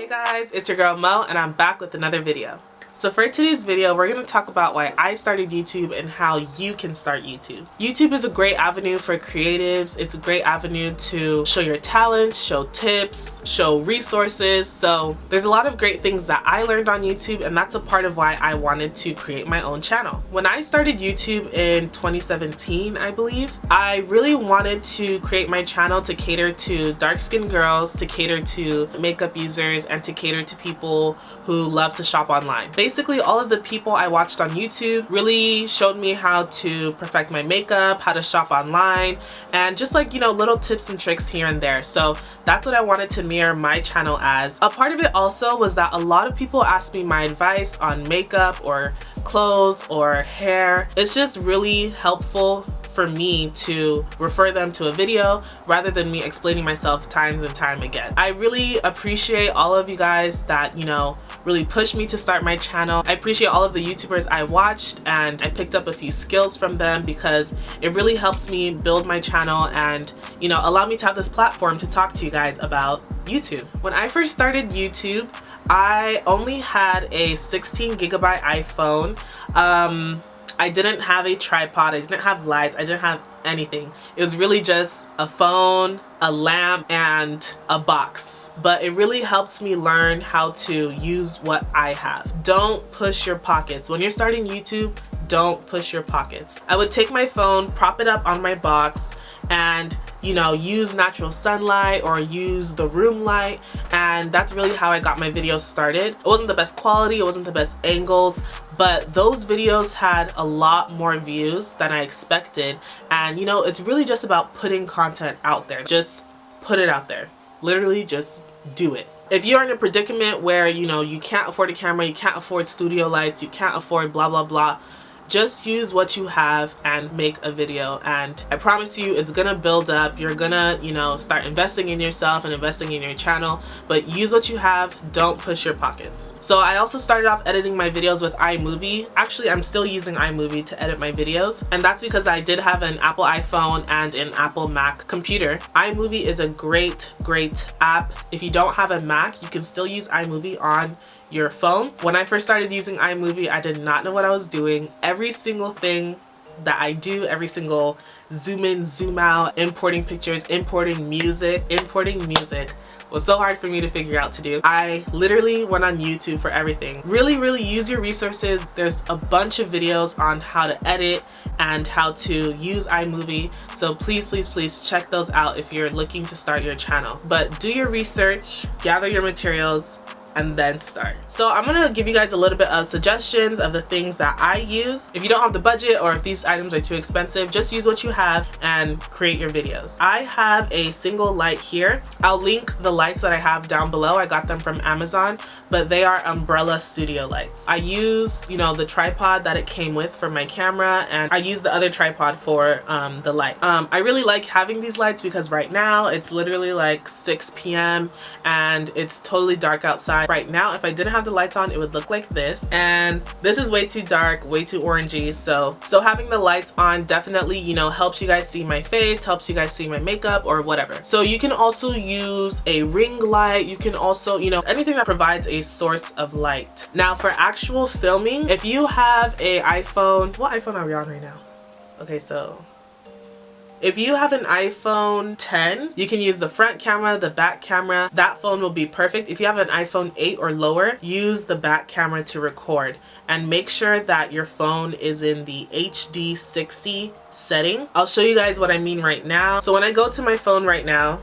Hey guys, it's your girl Mo and I'm back with another video. So for today's video, we're going to talk about why I started YouTube and how you can start YouTube. YouTube is a great avenue for creatives. It's a great avenue to show your talents, show tips, show resources. So there's a lot of great things that I learned on YouTube, and that's a part of why I wanted to create my own channel. When I started YouTube in 2017, I believe, I really wanted to create my channel to cater to dark-skinned girls, to cater to makeup users, and to cater to people who love to shop online. Basically, all of the people I watched on YouTube really showed me how to perfect my makeup, how to shop online, and just like, you know, little tips and tricks here and there. So that's what I wanted to mirror my channel as. A part of it also was that a lot of people asked me my advice on makeup or clothes or hair. It's just really helpful for me to refer them to a video rather than me explaining myself times and time again. I really appreciate all of you guys that, you know, really pushed me to start my channel. I appreciate all of the YouTubers I watched, and I picked up a few skills from them because it really helps me build my channel and, you know, allow me to have this platform to talk to you guys about YouTube. When I first started YouTube, I only had a 16GB iPhone. I didn't have a tripod, I didn't have lights, I didn't have anything. It was really just a phone, a lamp, and a box. But it really helps me learn how to use what I have. Don't push your pockets. When you're starting YouTube, don't push your pockets. I would take my phone, prop it up on my box, and, you know, use natural sunlight or use the room light, and that's really how I got my videos started. It wasn't the best quality, it wasn't the best angles, but those videos had a lot more views than I expected. And you know, it's really just about putting content out there. Just put it out there. Literally just do it. If you're in a predicament where, you know, you can't afford a camera, you can't afford studio lights, you can't afford blah blah blah, just use what you have and make a video, and I promise you it's gonna build up. You're gonna, you know, start investing in yourself and investing in your channel, but use what you have, don't push your pockets. So I also started off editing my videos with iMovie. Actually, I'm still using iMovie to edit my videos, and that's because I did have an Apple iPhone and an Apple Mac computer. iMovie is a great app. If you don't have a Mac, you can still use iMovie on your phone. When I first started using iMovie, I did not know what I was doing. Every single thing that I do, every single zoom in, zoom out, importing pictures, importing music was so hard for me to figure out to do. I literally went on YouTube for everything. Really use your resources. There's a bunch of videos on how to edit and how to use iMovie, so please check those out if you're looking to start your channel. But do your research, gather your materials, and then start. So I'm gonna give you guys a little bit of suggestions of the things that I use. If you don't have the budget or if these items are too expensive, just use what you have and create your videos. I have a single light here. I'll link the lights that I have down below. I got them from Amazon, but they are umbrella studio lights. I use, you know, the tripod that it came with for my camera, and I use the other tripod for the light. I really like having these lights because right now it's literally like 6 p.m. and it's totally dark outside. Right now, if I didn't have the lights on, it would look like this, and this is way too dark, way too orangey. So having the lights on definitely, you know, helps you guys see my face, helps you guys see my makeup or whatever. So you can also use a ring light. You can also, you know, anything that provides a source of light. Now for actual filming, if you have a iPhone, what iPhone are we on right now? Okay, so if you have an iPhone 10, you can use the front camera, the back camera. That phone will be perfect. If you have an iPhone 8 or lower, use the back camera to record, and make sure that your phone is in the HD 60 setting. I'll show you guys what I mean right now. So when I go to my phone right now,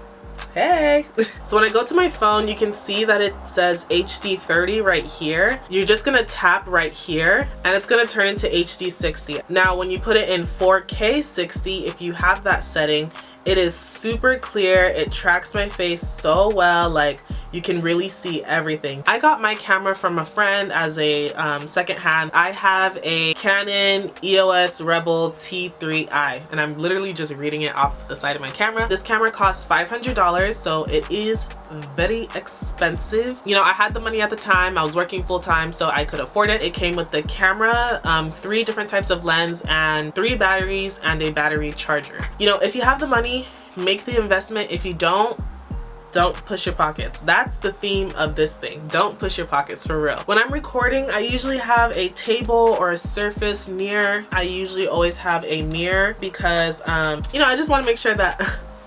hey! So when I go to my phone, you can see that it says HD 30 right here. You're just gonna tap right here and it's gonna turn into HD 60. Now when you put it in 4K 60, if you have that setting, it is super clear. It tracks my face so well, like you can really see everything. I got my camera from a friend as a secondhand. I have a Canon EOS Rebel T3i, and I'm literally just reading it off the side of my camera. This camera costs $500, so it is very expensive. You know, I had the money at the time. I was working full-time, so I could afford it. It came with the camera, 3 different types of lens, and 3 batteries and a battery charger. You know, if you have the money, make the investment. If you don't, Don't push your pockets. That's the theme of this thing. Don't push your pockets, for real. When I'm recording, I usually have a table or a surface near. I usually always have a mirror because, you know, I just want to make sure that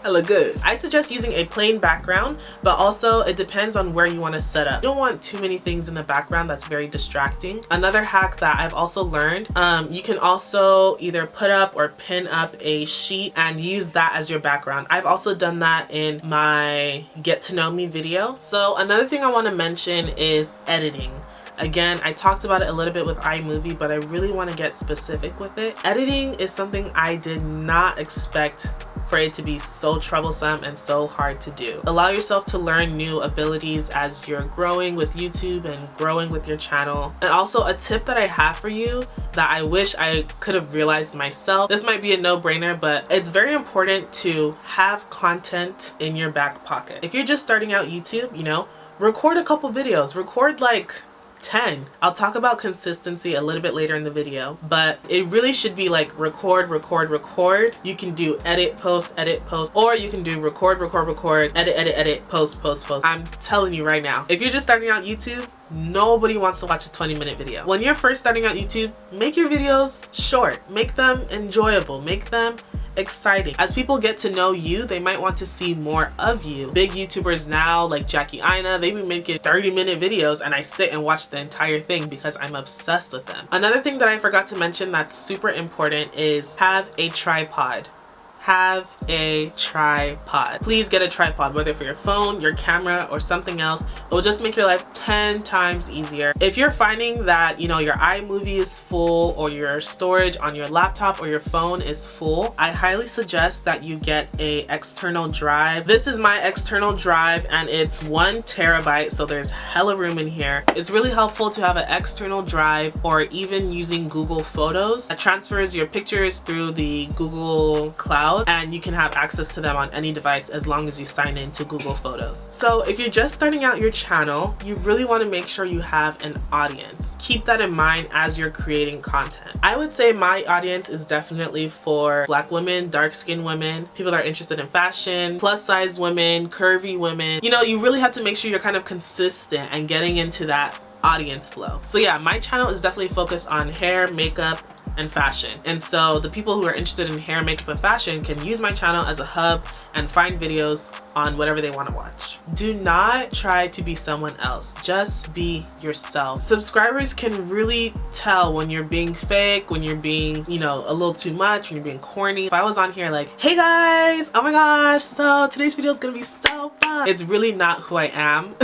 I look good. I suggest using a plain background, but also it depends on where you want to set up. You don't want too many things in the background that's very distracting. Another hack that I've also learned, you can also either put up or pin up a sheet and use that as your background. I've also done that in my get to know me video. So another thing I want to mention is editing. Again, I talked about it a little bit with iMovie, but I really want to get specific with it. Editing is something I did not expect for it to be so troublesome and so hard to do. Allow yourself to learn new abilities as you're growing with YouTube and growing with your channel. And also a tip that I have for you that I wish I could have realized myself. This might be a no-brainer, but it's very important to have content in your back pocket. If you're just starting out YouTube, you know, record a couple videos. Record like 10. I'll talk about consistency a little bit later in the video, but it really should be like record, record, record. You can do edit, post, or you can do record, record, record, edit, post, post, post. I'm telling you right now, if you're just starting out YouTube, nobody wants to watch a 20-minute video. When you're first starting out YouTube, make your videos short, make them enjoyable, make them exciting. As people get to know you, they might want to see more of you. Big YouTubers now, like Jackie Aina, they've been making 30-minute videos and I sit and watch the entire thing because I'm obsessed with them. Another thing that I forgot to mention that's super important is have a tripod. Have a tripod. Please get a tripod, whether for your phone, your camera, or something else. It will just make your life 10 times easier. If you're finding that, you know, your iMovie is full or your storage on your laptop or your phone is full, I highly suggest that you get a external drive. This is my external drive and it's 1 terabyte, so there's hella room in here. It's really helpful to have an external drive or even using Google Photos that transfers your pictures through the Google Cloud, and you can have access to them on any device as long as you sign in to Google Photos. So if you're just starting out your channel, you really want to make sure you have an audience. Keep that in mind as you're creating content. I would say my audience is definitely for Black women, dark-skinned women, people that are interested in fashion, plus-size women, curvy women. You know, you really have to make sure you're kind of consistent and getting into that audience flow. So yeah, my channel is definitely focused on hair, makeup, and fashion. And so the people who are interested in hair, makeup, and fashion can use my channel as a hub and find videos on whatever they want to watch. Do not try to be someone else. Just be yourself. Subscribers can really tell when you're being fake, when you're being, you know, a little too much, when you're being corny. If I was on here like, hey guys, oh my gosh, so today's video is gonna be so fun. It's really not who I am.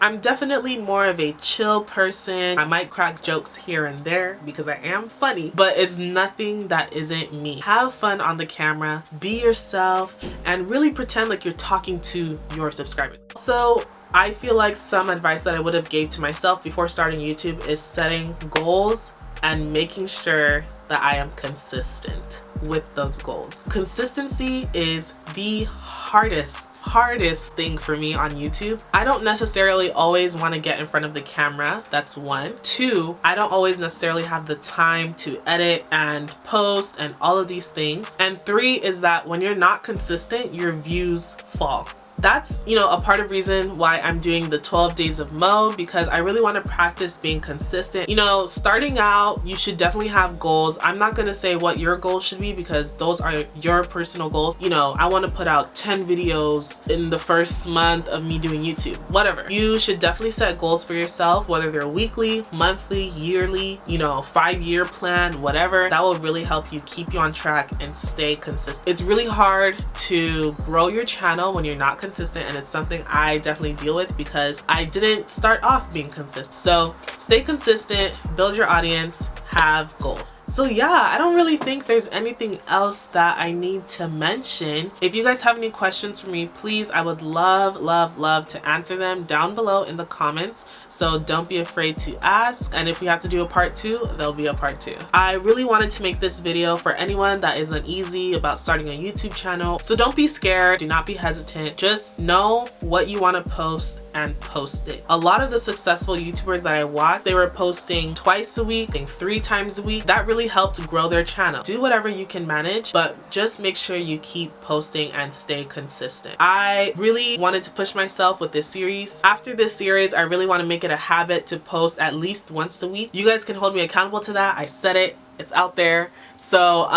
I'm definitely more of a chill person. I might crack jokes here and there because I am funny, but it's nothing that isn't me. Have fun on the camera, be yourself, and really pretend like you're talking to your subscribers. So I feel like some advice that I would have gave to myself before starting YouTube is setting goals and making sure that I am consistent with those goals. Consistency is the hardest thing for me on YouTube. I don't necessarily always want to get in front of the camera. That's 1. 2, I don't always necessarily have the time to edit and post and all of these things. And 3 is that when you're not consistent, your views fall. That's, you know, a part of reason why I'm doing the 12 days of mode, because I really want to practice being consistent. You know, starting out, you should definitely have goals. I'm not going to say what your goals should be because those are your personal goals. You know, I want to put out 10 videos in the first month of me doing YouTube, whatever. You should definitely set goals for yourself, whether they're weekly, monthly, yearly, you know, 5-year plan, whatever. That will really help you keep you on track and stay consistent. It's really hard to grow your channel when you're not consistent, and it's something I definitely deal with because I didn't start off being consistent. So stay consistent, build your audience, have goals. So yeah, I don't really think there's anything else that I need to mention. If you guys have any questions for me, please, I would love to answer them down below in the comments. So don't be afraid to ask, and if we have to do a part 2, there'll be a part 2. I really wanted to make this video for anyone that is uneasy about starting a YouTube channel. So don't be scared, do not be hesitant, just Just know what you want to post and post it. A lot of the successful YouTubers that I watch, they were posting twice a week, I think 3 times a week. That really helped grow their channel. Do whatever you can manage, but just make sure you keep posting and stay consistent. I really wanted to push myself with this series. After this series, I really want to make it a habit to post at least once a week. You guys can hold me accountable to that. I said it. It's out there. So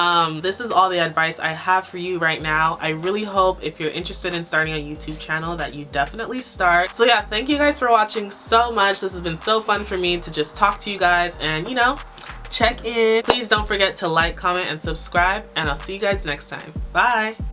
this is all the advice I have for you right now. I really hope if you're interested in starting a YouTube channel that you definitely start. So yeah, thank you guys for watching so much. This has been so fun for me to just talk to you guys and, you know, check in. Please don't forget to like, comment, and subscribe, and I'll see you guys next time. Bye!